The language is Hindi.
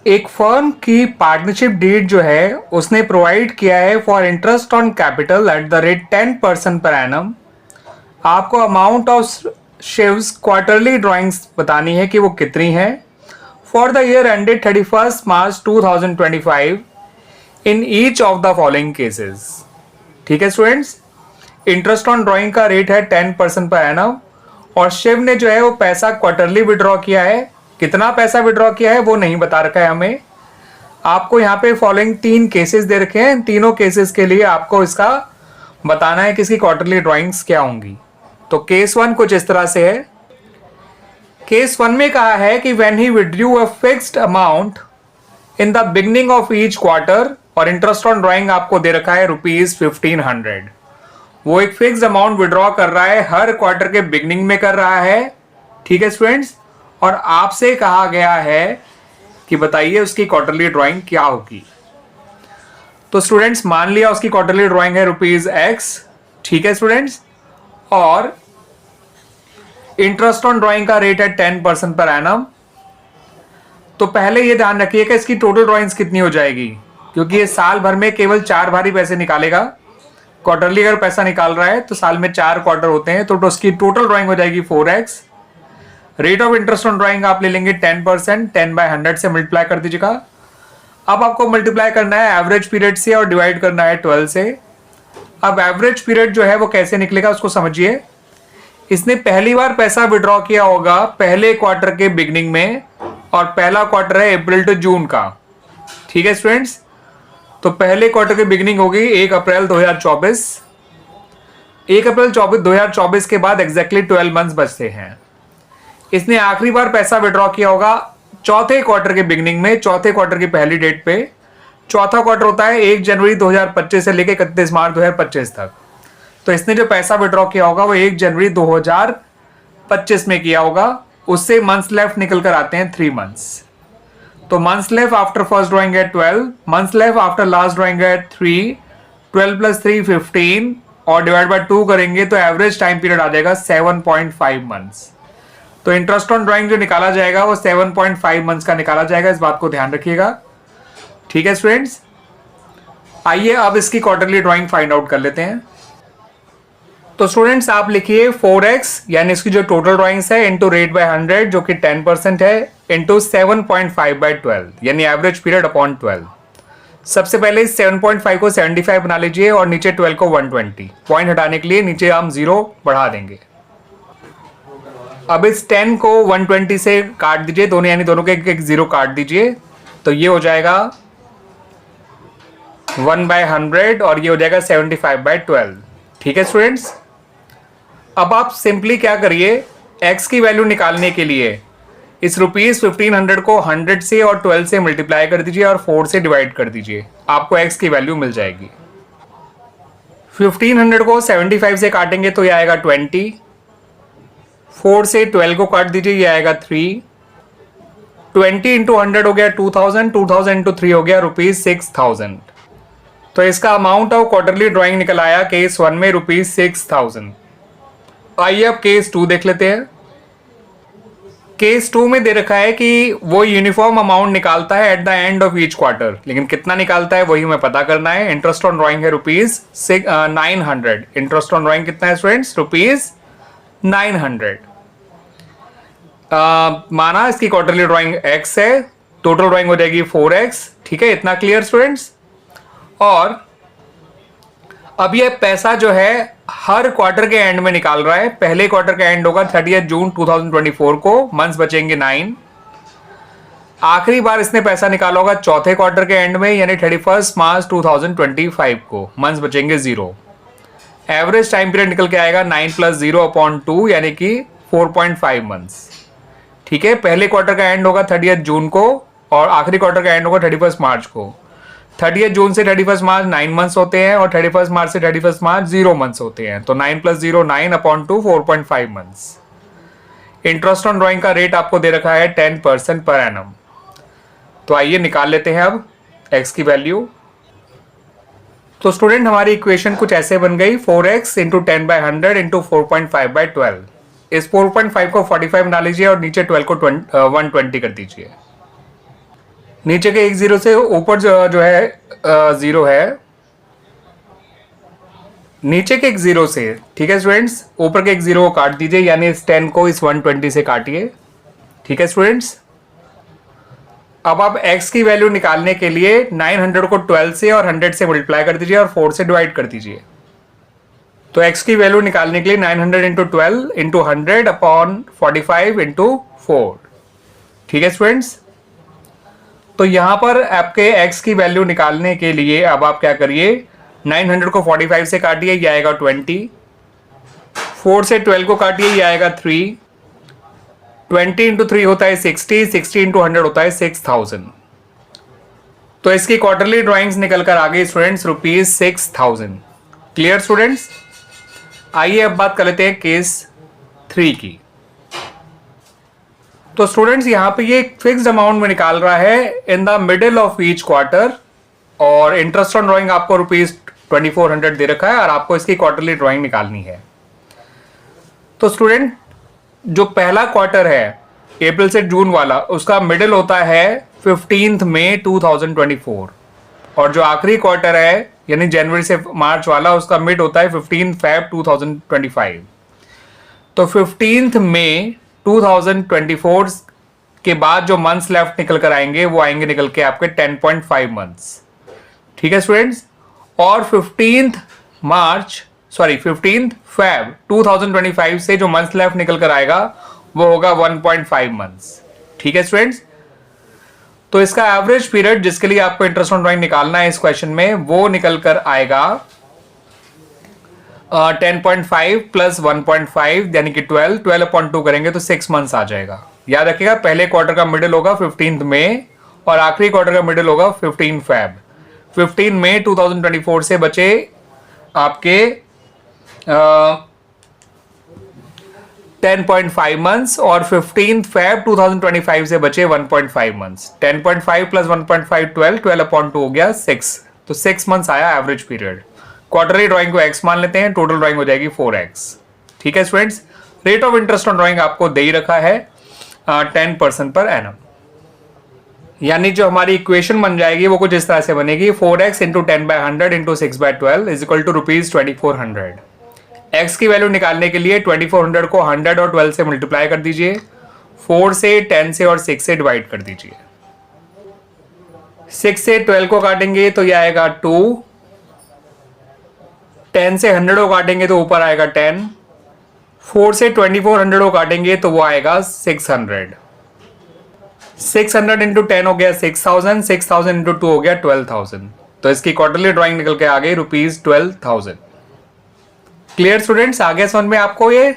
एक फर्म की पार्टनरशिप डीड जो है उसने प्रोवाइड किया है for interest on capital at the rate 10% per annum. आपको amount of shares quarterly drawings बतानी है कि वो कितनी है for the year ended 31 March 2025 in each of the following cases. ठीक है स्टूडेंट्स, इंटरेस्ट ऑन ड्राइंग का रेट है 10% पर एनम और शिव ने जो है वो पैसा क्वार्टरली विड्रॉ किया है। कितना पैसा विड्रॉ किया है वो नहीं बता रखा है हमें। आपको यहाँ पे फॉलोइंग 3 केसेस दे रखे हैं, तीनों केसेस के लिए आपको इसका बताना है कि इसकी क्वार्टरली ड्राइंग्स क्या होंगी। तो केस 1 कुछ इस तरह से है। केस 1 में कहा है कि when he withdrew a fixed amount in the beginning of each quarter, और इंटरेस्ट ऑन ड्राइंग आपको दे रखा है ₹1500। वो एक फिक्स्ड अमाउंट विड्रॉ कर रहा है, हर क्वार्टर के बिगनिंग में कर रहा है। ठीक है स्टूडेंट्स, और आपसे कहा गया है कि बताइए उसकी क्वार्टरली ड्राइंग क्या होगी। तो स्टूडेंट्स मान लिया उसकी क्वार्टरली ड्राइंग है ₹X। ठीक है स्टूडेंट्स, और इंटरेस्ट ऑन ड्राइंग का रेट है 10% पर एनम। तो पहले ये ध्यान रखिए कि इसकी टोटल ड्राइंग्स कितनी हो जाएगी, क्योंकि ये साल भर में केवल 4 बार ही पैसे निकालेगा। क्वार्टरली अगर पैसा निकाल रहा है तो साल में 4 क्वार्टर होते हैं, तो उसकी टोटल ड्राइंग हो जाएगी 4x। Rate of interest on drawing आप ले लेंगे 10%, 10/100 से मल्टीप्लाई कर दीजिएगा। अब आपको मल्टीप्लाई करना है एवरेज पीरियड से और डिवाइड करना है 12 से। अब एवरेज पीरियड जो है वो कैसे निकलेगा उसको समझिए। इसने पहली बार पैसा विड्रॉ किया होगा पहले क्वार्टर के बिगनिंग में, और पहला क्वार्टर है अप्रैल टू जून का। ठीक है स्टूडेंट्स, तो पहले क्वार्टर की बिगनिंग होगी 1 अप्रैल 2024। 1 अप्रैल 2024 के बाद एग्जैक्टली 12 मंथ्स बचते हैं। इसने आखिरी बार पैसा विड्रॉ किया होगा चौथे क्वार्टर के बिगनिंग में, चौथे क्वार्टर की पहली डेट पे। चौथा क्वार्टर होता है 1 जनवरी 2025 से लेकर 31 मार्च 2025 तक। तो इसने जो पैसा विड्रॉ किया होगा वो 1 जनवरी 2025 में किया होगा। उससे मंथ्स लेफ्ट निकल कर आते हैं 3 मंथ्स। तो months left after first drawing है 12, months left after last drawing है 3, 12 + 3 15, और डिवाइड बाय 2 करेंगे तो एवरेज टाइम पीरियड आ जाएगा 7.5 मंथ्स। तो इंटरेस्ट ऑन ड्राइंग जो निकाला जाएगा वो 7.5 मंथ्स का निकाला जाएगा, इस बात को ध्यान रखिएगा। ठीक है स्टूडेंट्स, आइए अब इसकी क्वार्टरली ड्राइंग फाइंड आउट कर लेते हैं। तो स्टूडेंट्स आप लिखिए 4x यानी इसकी जो टोटल ड्राइंग्स है इंटू रेट बाय 100 जो कि 10% है, इंटू 7.5/12 यानी एवरेज पीरियड अपॉन 12। सबसे पहले इस 7.5 को 75 बना लीजिए और नीचे 12 को 120। पॉइंट हटाने के लिए नीचे हम 0 बढ़ा देंगे। अब इस 10 को 120 से काट दीजिए, दोनों यानी दोनों के एक 0 काट दीजिए, तो ये हो जाएगा 1/100 और ये हो जाएगा 75/12। ठीक है स्टूडेंट्स, अब आप सिंपली क्या करिए, x की वैल्यू निकालने के लिए इस ₹1500 को 100 से और 12 से मल्टीप्लाई कर दीजिए और 4 से डिवाइड कर दीजिए, आपको x की वैल्यू मिल जाएगी। 1500 को 75 से काटेंगे तो ये आएगा 20, 4 से 12 को काट दीजिए ये आएगा 3, 20 × 100 हो गया 2000, 2000 × 3 हो गया ₹6000। तो इसका अमाउंट ऑफ क्वार्टरली ड्राइंग निकल आया केस 1 में ₹6000। आइए अब केस 2 देख लेते हैं। केस 2 में दे रखा है कि वो यूनिफॉर्म अमाउंट निकालता है at the end of each quarter, लेकिन कितना निकालता है वही हमें पता करना है। इंटरेस्ट ऑन ड्राइंग है ₹900। इंटरेस्ट ऑन ड्राइंग कितना है स्टूडेंट्स, ₹900। माना इसकी क्वार्टरली ड्राइंग x है, टोटल ड्राइंग हो जाएगी 4x। ठीक है, इतना क्लियर स्टूडेंट्स। और अब ये पैसा जो है हर क्वार्टर के एंड में निकाल रहा है। पहले क्वार्टर का एंड होगा 30 जून 2024 को, मंथ्स बचेंगे 9। आखिरी बार इसने पैसा निकाला होगा चौथे क्वार्टर के एंड में यानी 31 मार्च 2025 को, मंथ्स बचेंगे 0। एवरेज टाइम पीरियड निकल के आएगा 9 + 0/2 यानी कि 4.5 मंथ्स। ठीक है, पहले क्वार्टर का एंड होगा 30 जून को और आखिरी क्वार्टर का एंड होगा 31 मार्च को। 30 जून से 31 मार्च 9 मंथ्स होते हैं और 31 मार्च से 31 मार्च 0 मंथ्स होते हैं। तो 9 + 0 9/2 4.5 मंथ्स। इंटरेस्ट ऑन ड्राइंग का रेट आपको दे रखा है 10% पर एनम। तो आइए निकाल लेते हैं अब x की वैल्यू। तो स्टूडेंट हमारी इक्वेशन कुछ ऐसे बन गई 4x × 10/100 × 4.5/12। इस 4.5 को 45 बना लीजिए और नीचे 12 को 120 कर दीजिए। नीचे के एक जीरो से ऊपर जो है जीरो है, नीचे के एक जीरो से, ठीक है स्टूडेंट्स, ऊपर के एक जीरो को काट दीजिए, यानी इस 10 को इस 120 से काटिए, ठीक है स्टूडेंट्स। अब आप x की वैल्यू निकालने के लिए 900 को 12 से और 100 से मल्टीप्लाई कर दीजिए और 4 से डिवाइड कर दीजिए। तो x की वैल्यू निकालने के लिए 900 इंटू 12 इंटू 100 अपॉन 45 इंटू 4, ठीक है स्टूडेंट्स। तो यहां पर आपके x की वैल्यू निकालने के लिए अब आप क्या करिए, 900 को 45 से काटिए, ये आएगा 20, 4 से 12 को काटिए, ये आएगा 3, 20 इंटू 3 होता है 60, 60 इंटू 100 होता है 6000। तो इसकी क्वार्टरली ड्राइंग्स निकल कर आ गई स्टूडेंट्स ₹6000। Clear students. आइए अब बात कर लेते हैं केस 3 की। तो स्टूडेंट्स यहां पे ये फिक्स्ड अमाउंट में निकाल रहा है in the middle of each quarter, और इंटरेस्ट ऑन ड्राइंग आपको ₹2400 दे रखा है और आपको इसकी क्वार्टरली ड्राइंग निकालनी है। तो स्टूडेंट जो पहला क्वार्टर है अप्रैल से जून वाला, उसका मिडिल होता है 15 मई 2024, और जो आखिरी क्वार्टर है यानी जनवरी से मार्च वाला, उसका मिड होता है 15 फरवरी 2025। तो 15 मई 2024 के बाद जो मंथ्स लेफ्ट निकल कर आएंगे वो आएंगे निकल के आपके 10.5 मंथ्स, ठीक है स्टूडेंट्स। और 15 फरवरी 2025 से जो मंथ्स लेफ्ट निकल कर आएगा वो होगा 1.5 मंथ्स, ठीक है स्टूडेंट्स। तो इसका एवरेज पीरियड जिसके लिए आपको इंटरेस्ट ऑन ड्राइंग निकालना है इस क्वेश्चन में, वो निकल कर आएगा 10.5 प्लस 1.5 यानी कि 12/2 करेंगे तो 6 मंथ्स आ जाएगा। याद रखिएगा पहले क्वार्टर का मिडिल होगा 15 मई और आखिरी क्वार्टर का मिडिल होगा 15 फरवरी। 15 मई 2024 से बचे आपके 10.5 मंथ्स और 15 फरवरी 2025 से बचे 1.5 मंथ्स। 10.5 प्लस 1.5 12/2 हो गया 6, तो 6 मंथ्स आया एवरेज पीरियड। क्वार्टरली ड्राइंग को x मान लेते हैं, टोटल ड्राइंग हो जाएगी 4x, ठीक है students. Rate of interest on drawing आपको दे ही रखा है 10% पर एनम, यानी जो हमारी इक्वेशन बन जाएगी वो कुछ इस तरह से बनेगी 4x into 10/100 into 6/12 is equal to ₹2400। x की वैल्यू निकालने के लिए 2400 को 100 और 12 से मल्टीप्लाई कर दीजिए, 4 से 10 से और 6 से डिवाइड कर दीजिए। 6 से 12 को काटेंगे तो यह आएगा 2, 10 से 100 को काटेंगे तो ऊपर आएगा 10, 4 से 2400 को काटेंगे तो वो आएगा 600। 600 इंटू 10 हो गया 6000, 6000 इंटू 2 हो गया 12000। तो इसकी क्वार्टरली ड्राइंग निकल के आ गई ₹12,000। क्लियर स्टूडेंट्स, आ गया समझ में आपको ये।